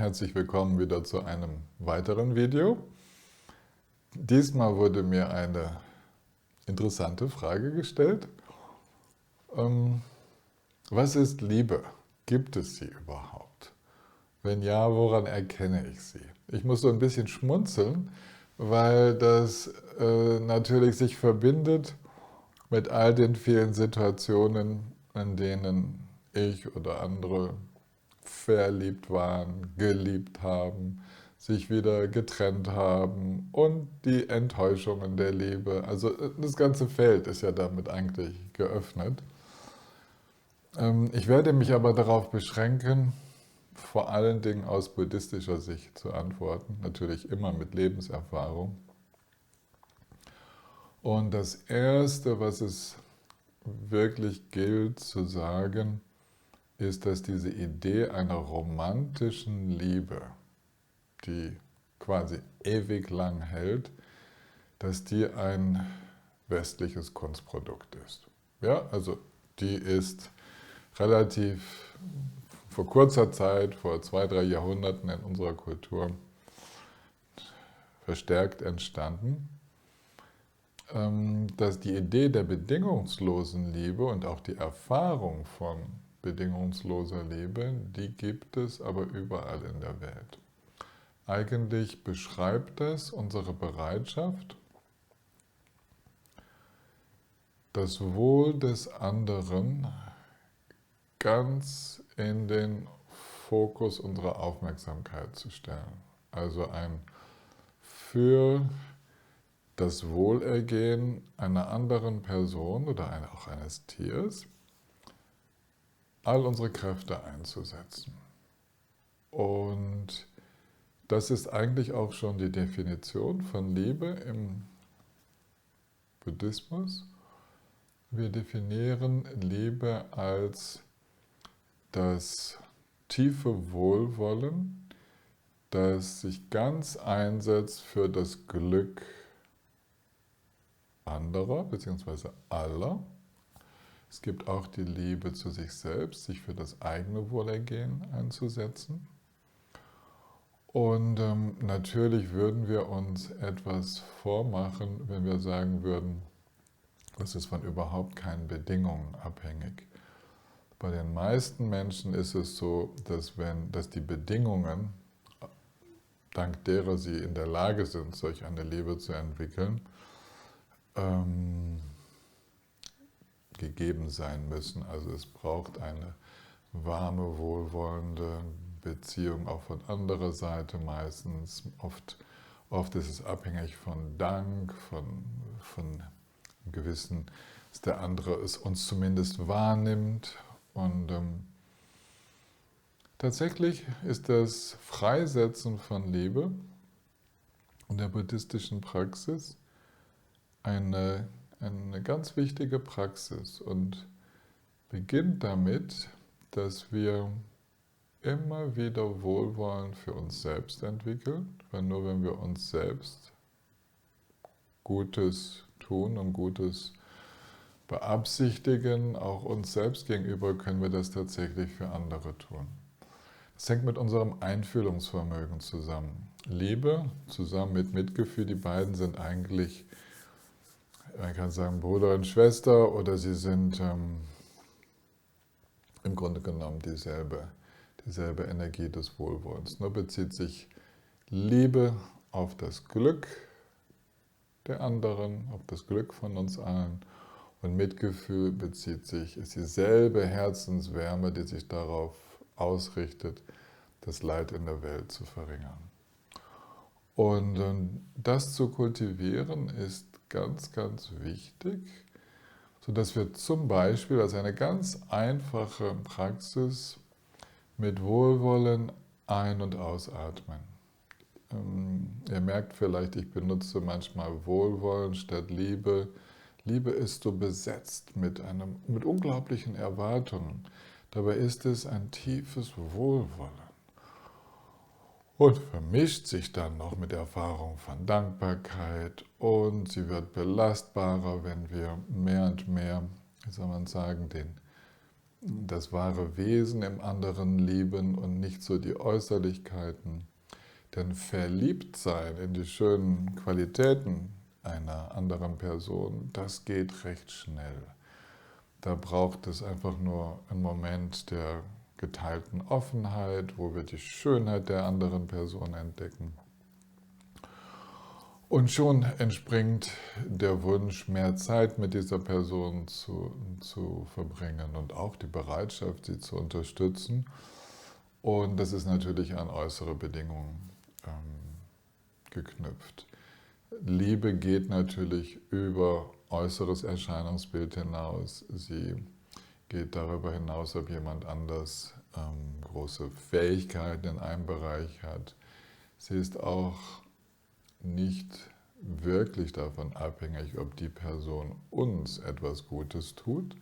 herzlich willkommen wieder zu einem weiteren Video. Diesmal wurde mir eine interessante Frage gestellt. Was ist Liebe? Gibt es sie überhaupt? Wenn ja, woran erkenne ich sie? Ich muss so ein bisschen schmunzeln, weil das natürlich sich verbindet mit all den vielen Situationen, in denen ich oder andere verliebt waren, geliebt haben, sich wieder getrennt haben und die Enttäuschungen der Liebe. Also das ganze Feld ist ja damit eigentlich geöffnet. Ich werde mich aber darauf beschränken, vor allen Dingen aus buddhistischer Sicht zu antworten, natürlich immer mit Lebenserfahrung. Und das Erste, was es wirklich gilt zu sagen, ist, dass diese Idee einer romantischen Liebe, die quasi ewig lang hält, dass die ein westliches Kunstprodukt ist. Ja, also die ist relativ vor kurzer Zeit, vor 2, 3 Jahrhunderten in unserer Kultur verstärkt entstanden. Dass die Idee der bedingungslosen Liebe und auch die Erfahrung von bedingungsloser Liebe, die gibt es aber überall in der Welt. Eigentlich beschreibt es unsere Bereitschaft, das Wohl des anderen ganz in den Fokus unserer Aufmerksamkeit zu stellen. Also ein für das Wohlergehen einer anderen Person oder auch eines Tiers all unsere Kräfte einzusetzen. Und das ist eigentlich auch schon die Definition von Liebe im Buddhismus. Wir definieren Liebe als das tiefe Wohlwollen, das sich ganz einsetzt für das Glück anderer bzw. aller. Es gibt auch die Liebe zu sich selbst, sich für das eigene Wohlergehen einzusetzen. Und natürlich würden wir uns etwas vormachen, wenn wir sagen würden, das ist von überhaupt keinen Bedingungen abhängig. Bei den meisten Menschen ist es so, dass die Bedingungen, dank derer sie in der Lage sind, solch eine Liebe zu entwickeln, gegeben sein müssen. Also es braucht eine warme, wohlwollende Beziehung auch von anderer Seite meistens. Oft ist es abhängig von Dank, von gewissen, dass der andere es uns zumindest wahrnimmt. Und tatsächlich ist das Freisetzen von Liebe in der buddhistischen Praxis eine ganz wichtige Praxis und beginnt damit, dass wir immer wieder Wohlwollen für uns selbst entwickeln, weil nur wenn wir uns selbst Gutes tun und Gutes beabsichtigen, auch uns selbst gegenüber, können wir das tatsächlich für andere tun. Das hängt mit unserem Einfühlungsvermögen zusammen. Liebe zusammen mit Mitgefühl, die beiden sind eigentlich, man kann sagen, Bruder und Schwester, oder sie sind im Grunde genommen dieselbe Energie des Wohlwollens. Nur bezieht sich Liebe auf das Glück der anderen, auf das Glück von uns allen. Und Mitgefühl ist dieselbe Herzenswärme, die sich darauf ausrichtet, das Leid in der Welt zu verringern. Und das zu kultivieren ist ganz, ganz wichtig, sodass wir zum Beispiel als eine ganz einfache Praxis mit Wohlwollen ein- und ausatmen. Ihr merkt vielleicht, ich benutze manchmal Wohlwollen statt Liebe. Liebe ist so besetzt mit unglaublichen Erwartungen. Dabei ist es ein tiefes Wohlwollen. Und vermischt sich dann noch mit der Erfahrung von Dankbarkeit und sie wird belastbarer, wenn wir mehr und mehr, wie soll man sagen, das wahre Wesen im anderen lieben und nicht so die Äußerlichkeiten. Denn verliebt sein in die schönen Qualitäten einer anderen Person, das geht recht schnell. Da braucht es einfach nur einen Moment der geteilten Offenheit, wo wir die Schönheit der anderen Person entdecken. Und schon entspringt der Wunsch, mehr Zeit mit dieser Person zu verbringen und auch die Bereitschaft, sie zu unterstützen. Und das ist natürlich an äußere Bedingungen geknüpft. Liebe geht natürlich über äußeres Erscheinungsbild hinaus. Sie geht darüber hinaus, ob jemand anders große Fähigkeiten in einem Bereich hat. Sie ist auch nicht wirklich davon abhängig, ob die Person uns etwas Gutes tut.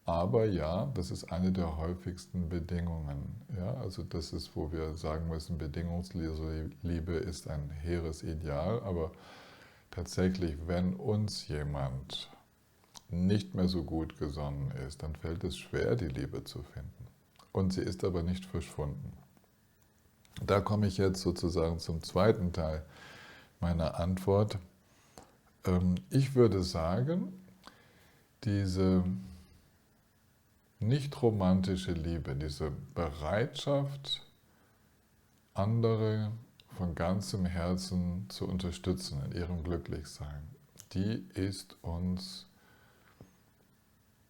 Aber ja, das ist eine der häufigsten Bedingungen. Ja, also das ist, wo wir sagen müssen, bedingungslose Liebe ist ein hehres Ideal. Aber tatsächlich, wenn uns jemand nicht mehr so gut gesonnen ist, dann fällt es schwer, die Liebe zu finden. Und sie ist aber nicht verschwunden. Da komme ich jetzt sozusagen zum zweiten Teil meiner Antwort. Ich würde sagen, diese nicht romantische Liebe, diese Bereitschaft, andere von ganzem Herzen zu unterstützen in ihrem Glücklichsein, die ist uns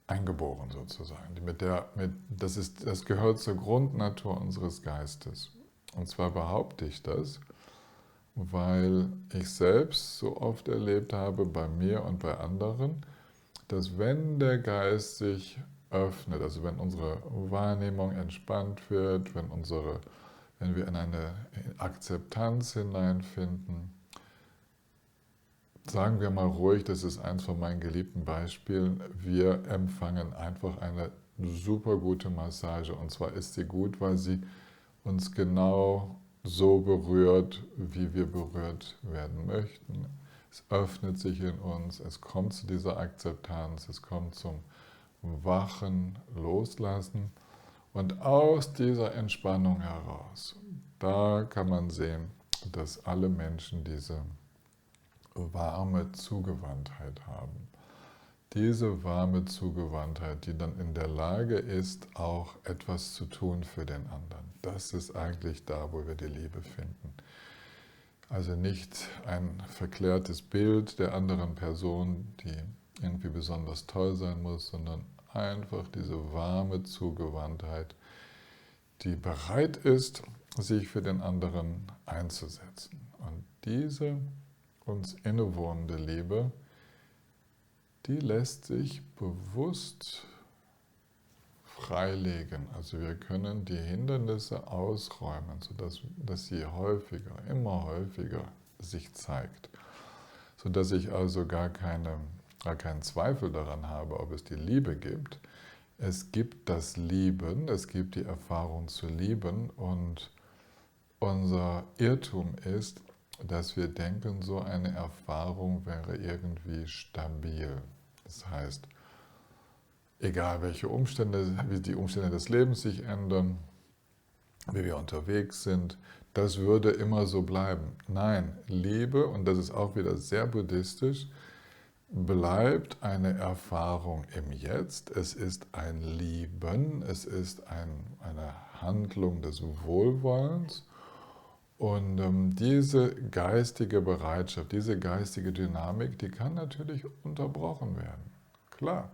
eingeboren sozusagen. Das gehört zur Grundnatur unseres Geistes. Und zwar behaupte ich das, weil ich selbst so oft erlebt habe, bei mir und bei anderen, dass wenn der Geist sich öffnet, also wenn unsere Wahrnehmung entspannt wird, wenn wir in eine Akzeptanz hineinfinden, sagen wir mal ruhig, das ist eins von meinen geliebten Beispielen, wir empfangen einfach eine super gute Massage. Und zwar ist sie gut, weil sie uns genau so berührt, wie wir berührt werden möchten. Es öffnet sich in uns, es kommt zu dieser Akzeptanz, es kommt zum wachen Loslassen. Und aus dieser Entspannung heraus, da kann man sehen, dass alle Menschen diese warme Zugewandtheit haben. Diese warme Zugewandtheit, die dann in der Lage ist, auch etwas zu tun für den anderen. Das ist eigentlich da, wo wir die Liebe finden. Also nicht ein verklärtes Bild der anderen Person, die irgendwie besonders toll sein muss, sondern einfach diese warme Zugewandtheit, die bereit ist, sich für den anderen einzusetzen. Und diese uns innewohnende Liebe, die lässt sich bewusst freilegen. Also wir können die Hindernisse ausräumen, sodass sie immer häufiger sich zeigt. Sodass ich also gar keinen Zweifel daran habe, ob es die Liebe gibt. Es gibt das Lieben, es gibt die Erfahrung zu lieben und unser Irrtum ist, dass wir denken, so eine Erfahrung wäre irgendwie stabil. Das heißt, egal wie die Umstände des Lebens sich ändern, wie wir unterwegs sind, das würde immer so bleiben. Nein, Liebe, und das ist auch wieder sehr buddhistisch, bleibt eine Erfahrung im Jetzt. Es ist ein Lieben, es ist eine Handlung des Wohlwollens. Und diese geistige Bereitschaft, diese geistige Dynamik, die kann natürlich unterbrochen werden. Klar,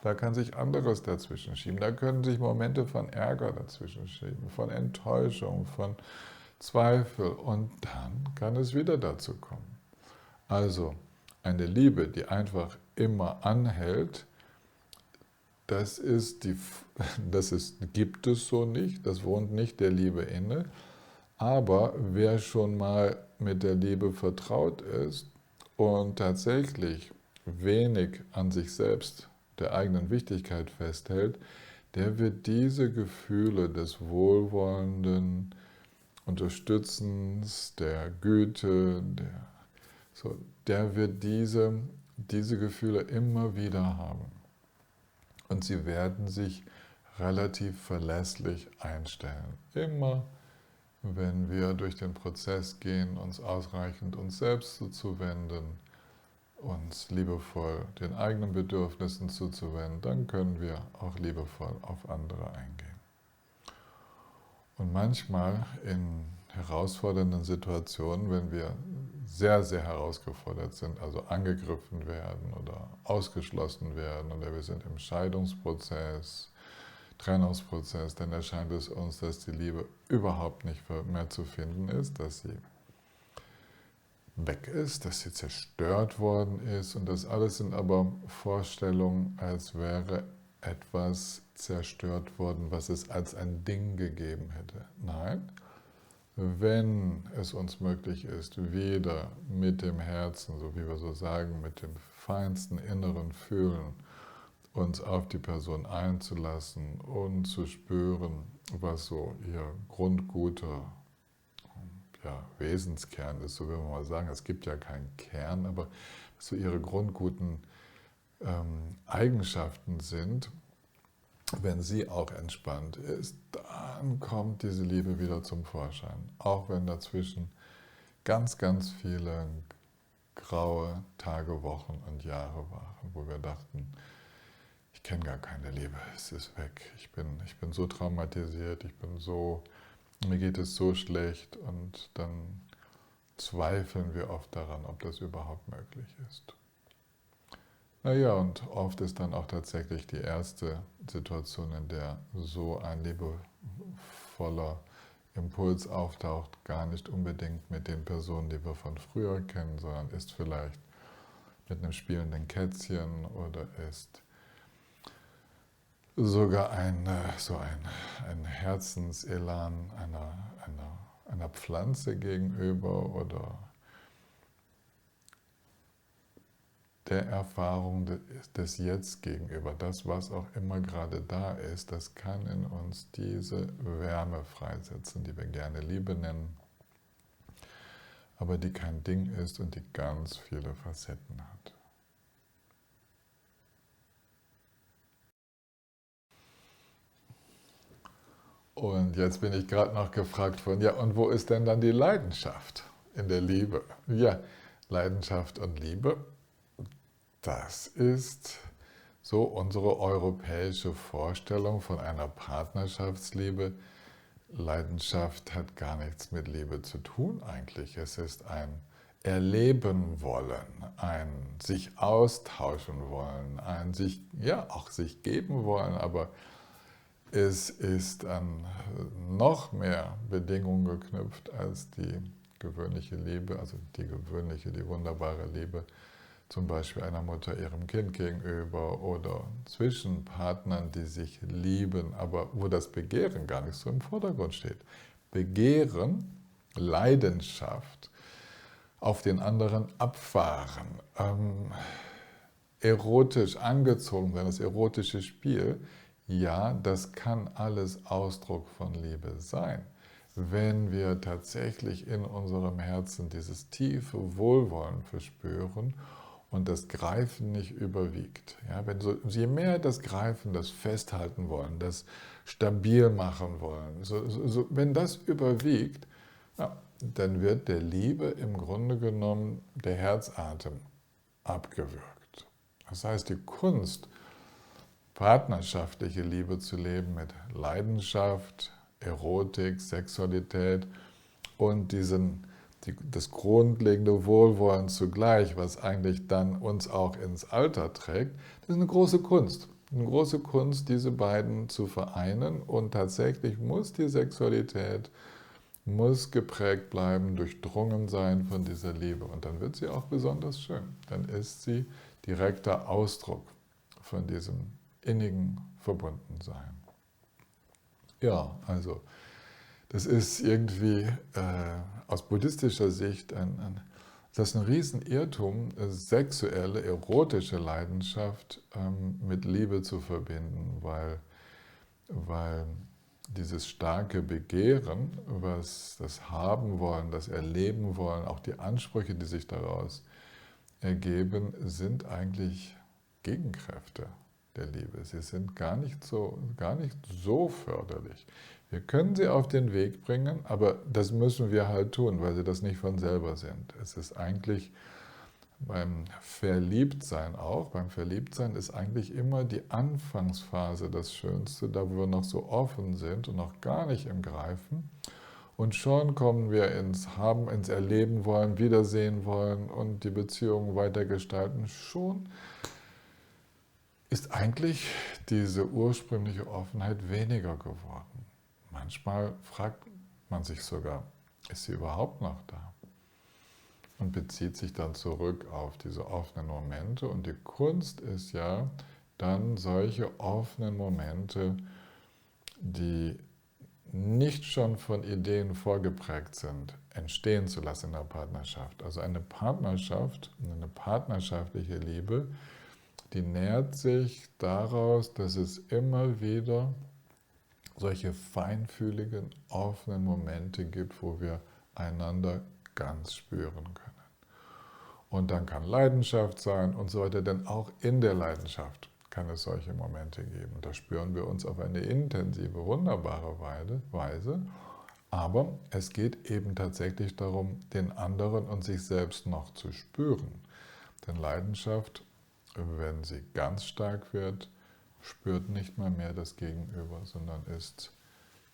da kann sich anderes dazwischen schieben. Da können sich Momente von Ärger dazwischen schieben, von Enttäuschung, von Zweifel. Und dann kann es wieder dazu kommen. Also eine Liebe, die einfach immer anhält, gibt es so nicht, das wohnt nicht der Liebe inne. Aber wer schon mal mit der Liebe vertraut ist und tatsächlich wenig an sich selbst, der eigenen Wichtigkeit festhält, der wird diese Gefühle des wohlwollenden Unterstützens, der Güte, der wird diese Gefühle immer wieder haben. Und sie werden sich relativ verlässlich einstellen. Immer, wenn wir durch den Prozess gehen, uns ausreichend uns selbst zuzuwenden, uns liebevoll den eigenen Bedürfnissen zuzuwenden, dann können wir auch liebevoll auf andere eingehen. Und manchmal in herausfordernden Situationen, wenn wir sehr, sehr herausgefordert sind, also angegriffen werden oder ausgeschlossen werden oder wir sind im Scheidungsprozess, Trennungsprozess, dann erscheint es uns, dass die Liebe überhaupt nicht mehr zu finden ist, dass sie weg ist, dass sie zerstört worden ist und das alles sind aber Vorstellungen, als wäre etwas zerstört worden, was es als ein Ding gegeben hätte. Nein, wenn es uns möglich ist, wieder mit dem Herzen, so wie wir so sagen, mit dem feinsten inneren Fühlen, uns auf die Person einzulassen und zu spüren, was so ihr grundguter Wesenskern ist, so will man mal sagen. Es gibt ja keinen Kern, aber so ihre grundguten Eigenschaften sind, wenn sie auch entspannt ist, dann kommt diese Liebe wieder zum Vorschein. Auch wenn dazwischen ganz, ganz viele graue Tage, Wochen und Jahre waren, wo wir dachten, ich kenne gar keine Liebe, es ist weg. Ich bin so traumatisiert, mir geht es so schlecht und dann zweifeln wir oft daran, ob das überhaupt möglich ist. Naja, und oft ist dann auch tatsächlich die erste Situation, in der so ein liebevoller Impuls auftaucht, gar nicht unbedingt mit den Personen, die wir von früher kennen, sondern ist vielleicht mit einem spielenden Kätzchen oder ist sogar ein Herzenselan einer Pflanze gegenüber oder der Erfahrung des Jetzt gegenüber. Das, was auch immer gerade da ist, das kann in uns diese Wärme freisetzen, die wir gerne Liebe nennen, aber die kein Ding ist und die ganz viele Facetten hat. Und jetzt bin ich gerade noch gefragt worden, ja, und wo ist denn dann die Leidenschaft in der Liebe? Ja, Leidenschaft und Liebe, das ist so unsere europäische Vorstellung von einer Partnerschaftsliebe. Leidenschaft hat gar nichts mit Liebe zu tun eigentlich. Es ist ein Erleben wollen, ein sich austauschen wollen, ein auch sich geben wollen, aber es ist an noch mehr Bedingungen geknüpft als die gewöhnliche Liebe, also die wunderbare Liebe, zum Beispiel einer Mutter ihrem Kind gegenüber oder zwischen Partnern, die sich lieben, aber wo das Begehren gar nicht so im Vordergrund steht. Begehren, Leidenschaft, auf den anderen abfahren, erotisch angezogen sein, das erotische Spiel, ja, das kann alles Ausdruck von Liebe sein. Wenn wir tatsächlich in unserem Herzen dieses tiefe Wohlwollen verspüren und das Greifen nicht überwiegt. Ja, je mehr das Greifen, das Festhalten wollen, das stabil machen wollen, wenn das überwiegt, ja, dann wird der Liebe im Grunde genommen der Herzatem abgewürgt. Das heißt, die Kunst, partnerschaftliche Liebe zu leben mit Leidenschaft, Erotik, Sexualität und das grundlegende Wohlwollen zugleich, was eigentlich dann uns auch ins Alter trägt, das ist eine große Kunst. Eine große Kunst, diese beiden zu vereinen und tatsächlich muss die Sexualität geprägt bleiben, durchdrungen sein von dieser Liebe und dann wird sie auch besonders schön. Dann ist sie direkter Ausdruck von diesem innigen Verbundensein. Ja, also das ist irgendwie aus buddhistischer Sicht das ist ein Riesenirrtum, sexuelle, erotische Leidenschaft mit Liebe zu verbinden, weil dieses starke Begehren, was das Haben wollen, das Erleben wollen, auch die Ansprüche, die sich daraus ergeben, sind eigentlich Gegenkräfte. der Liebe. Sie sind gar nicht so förderlich. Wir können sie auf den Weg bringen, aber das müssen wir halt tun, weil sie das nicht von selber sind. Es ist eigentlich beim Verliebtsein auch, beim Verliebtsein ist eigentlich immer die Anfangsphase das Schönste, da wo wir noch so offen sind und noch gar nicht im Greifen. Und schon kommen wir ins Haben, ins Erleben wollen, wiedersehen wollen und die Beziehungen weitergestalten. Schon ist eigentlich diese ursprüngliche Offenheit weniger geworden. Manchmal fragt man sich sogar, ist sie überhaupt noch da? Und bezieht sich dann zurück auf diese offenen Momente. Und die Kunst ist ja dann solche offenen Momente, die nicht schon von Ideen vorgeprägt sind, entstehen zu lassen in der Partnerschaft. Also eine Partnerschaft, eine partnerschaftliche Liebe, die nährt sich daraus, dass es immer wieder solche feinfühligen, offenen Momente gibt, wo wir einander ganz spüren können. Und dann kann Leidenschaft sein und so weiter, denn auch in der Leidenschaft kann es solche Momente geben. Da spüren wir uns auf eine intensive, wunderbare Weise. Aber es geht eben tatsächlich darum, den anderen und sich selbst noch zu spüren. Denn Leidenschaft, wenn sie ganz stark wird, spürt nicht mal mehr das Gegenüber, sondern ist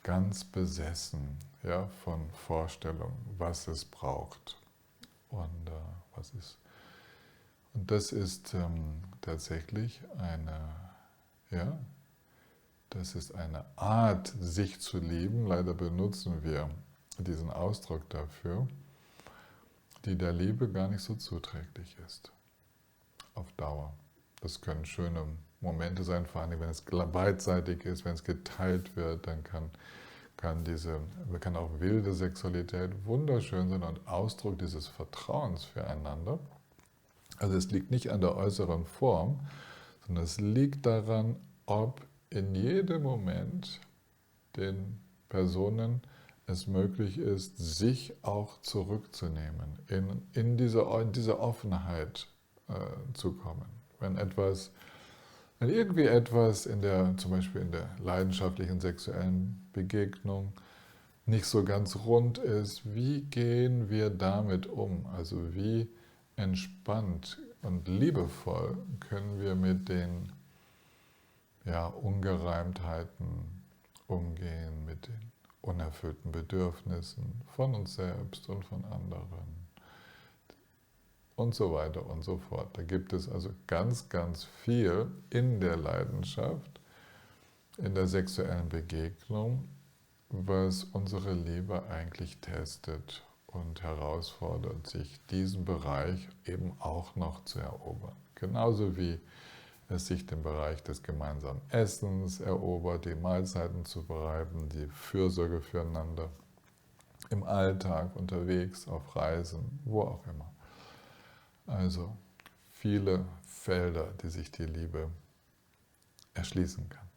ganz besessen, ja, von Vorstellungen, was es braucht und was ist. Und das ist tatsächlich das ist eine Art, sich zu lieben. Leider benutzen wir diesen Ausdruck dafür, die der Liebe gar nicht so zuträglich ist. Auf Dauer. Das können schöne Momente sein, vor allem wenn es beidseitig ist, wenn es geteilt wird, dann kann auch wilde Sexualität wunderschön sein und Ausdruck dieses Vertrauens füreinander. Also es liegt nicht an der äußeren Form, sondern es liegt daran, ob in jedem Moment den Personen es möglich ist, sich auch zurückzunehmen, in diese Offenheit zu kommen. Wenn irgendwie etwas zum Beispiel in der leidenschaftlichen sexuellen Begegnung nicht so ganz rund ist, wie gehen wir damit um? Also wie entspannt und liebevoll können wir mit den Ungereimtheiten umgehen, mit den unerfüllten Bedürfnissen von uns selbst und von anderen und so weiter und so fort. Da gibt es also ganz, ganz viel in der Leidenschaft, in der sexuellen Begegnung, was unsere Liebe eigentlich testet und herausfordert, sich diesen Bereich eben auch noch zu erobern. Genauso wie es sich den Bereich des gemeinsamen Essens erobert, die Mahlzeiten zu bereiten, die Fürsorge füreinander im Alltag, unterwegs, auf Reisen, wo auch immer. Also viele Felder, die sich die Liebe erschließen kann.